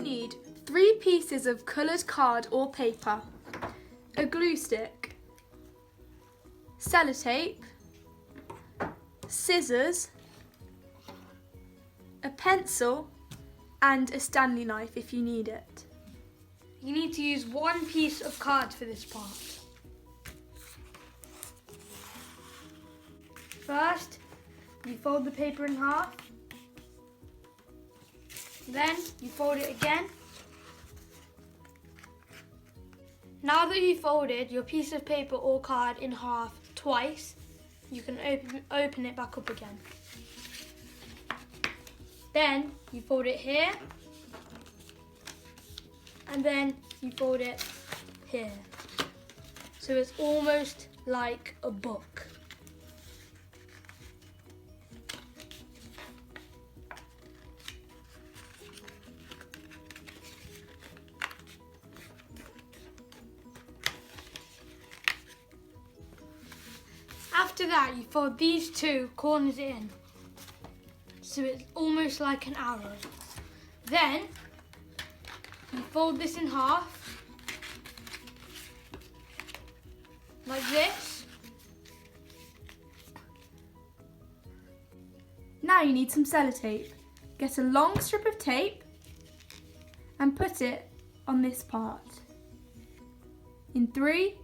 need 3 pieces of coloured card or paper, a glue stick, sellotape, scissors, a pencil and a Stanley knife if you need it. You need to use 1 piece of card for this part. First, you fold the paper in half. Then you fold it again. Now that you've folded your piece of paper or card in half twice, you can open it back up again. Then you fold it here, and then you fold it here. So it's almost like a book. After that, you fold these 2 corners in, so it's almost like an arrow. Then, you fold this in half, like this. Now you need some sellotape. Get a long strip of tape and put it on this part. In 3,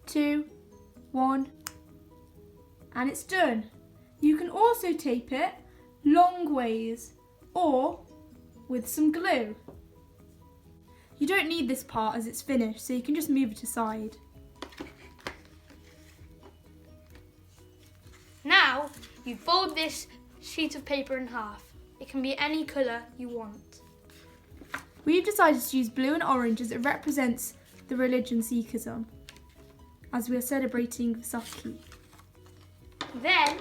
2, 1. And it's done. You can also tape it long ways or with some glue. You don't need this part as it's finished, so you can just move it aside. Now you fold this sheet of paper in half. It can be any colour you want. We've decided to use blue and orange as it represents the religion Sikhism, as we are celebrating Vaisakhi. Then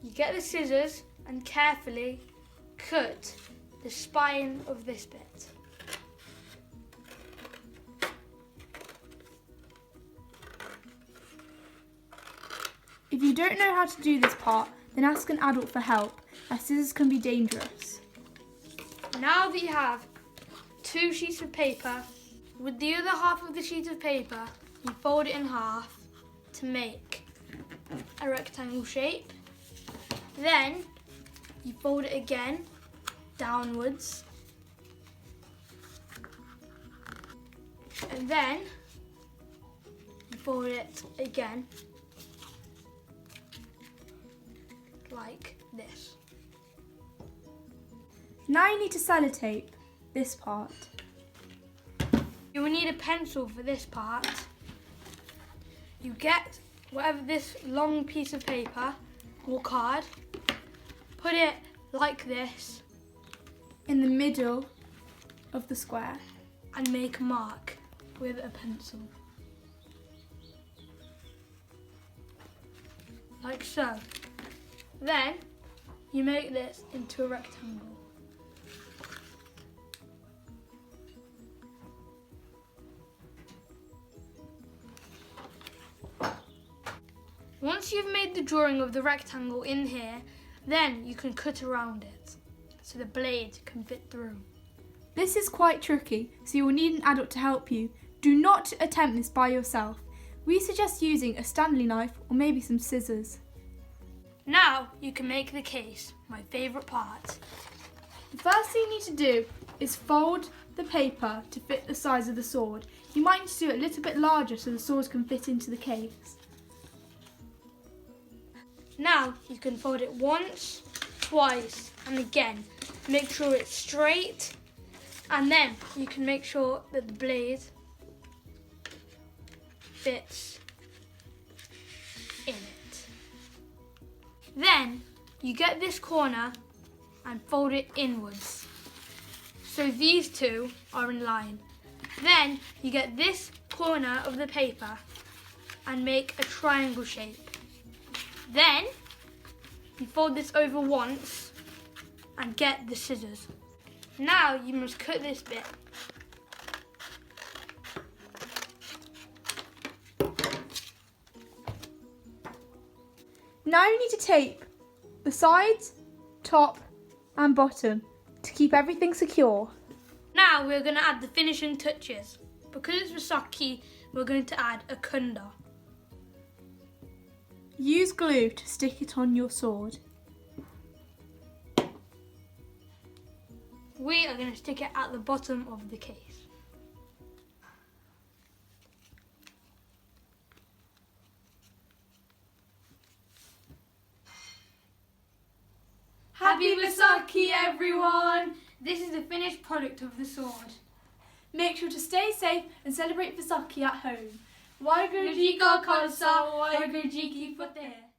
you get the scissors and carefully cut the spine of this bit. If you don't know how to do this part, then ask an adult for help, as scissors can be dangerous. Now that you have 2 sheets of paper, with the other half of the sheet of paper, you fold it in half to make a rectangle shape. Then you fold it again downwards, and then you fold it again like this. Now you need to sellotape this part. You will need a pencil for this part. You get whatever this long piece of paper or card, put it like this in the middle of the square and make a mark with a pencil. Like so. Then you make this into a rectangle. Once you've made the drawing of the rectangle in here, then you can cut around it so the blade can fit through. This is quite tricky, so you will need an adult to help you. Do not attempt this by yourself. We suggest using a Stanley knife or maybe some scissors. Now you can make the case, my favourite part. The first thing you need to do is fold the paper to fit the size of the sword. You might need to do it a little bit larger so the sword can fit into the case. Now you can fold it once, twice and again. Make sure it's straight, and then you can make sure that the blade fits in it. Then you get this corner and fold it inwards. So these 2 are in line. Then you get this corner of the paper and make a triangle shape. Then you fold this over once and get the scissors. Now you must cut this bit. Now you need to tape the sides, top and bottom to keep everything secure. Now we're going to add the finishing touches. Because it's Vaisakhi, we're going to add a kunda. Use glue to stick it on your sword. We are going to stick it at the bottom of the case. Happy Vaisakhi, everyone! This is the finished product of the sword. Make sure to stay safe and celebrate Vaisakhi at home. Waheguru Ji Ka Khalsa, Waheguru Ji Ki Fateh.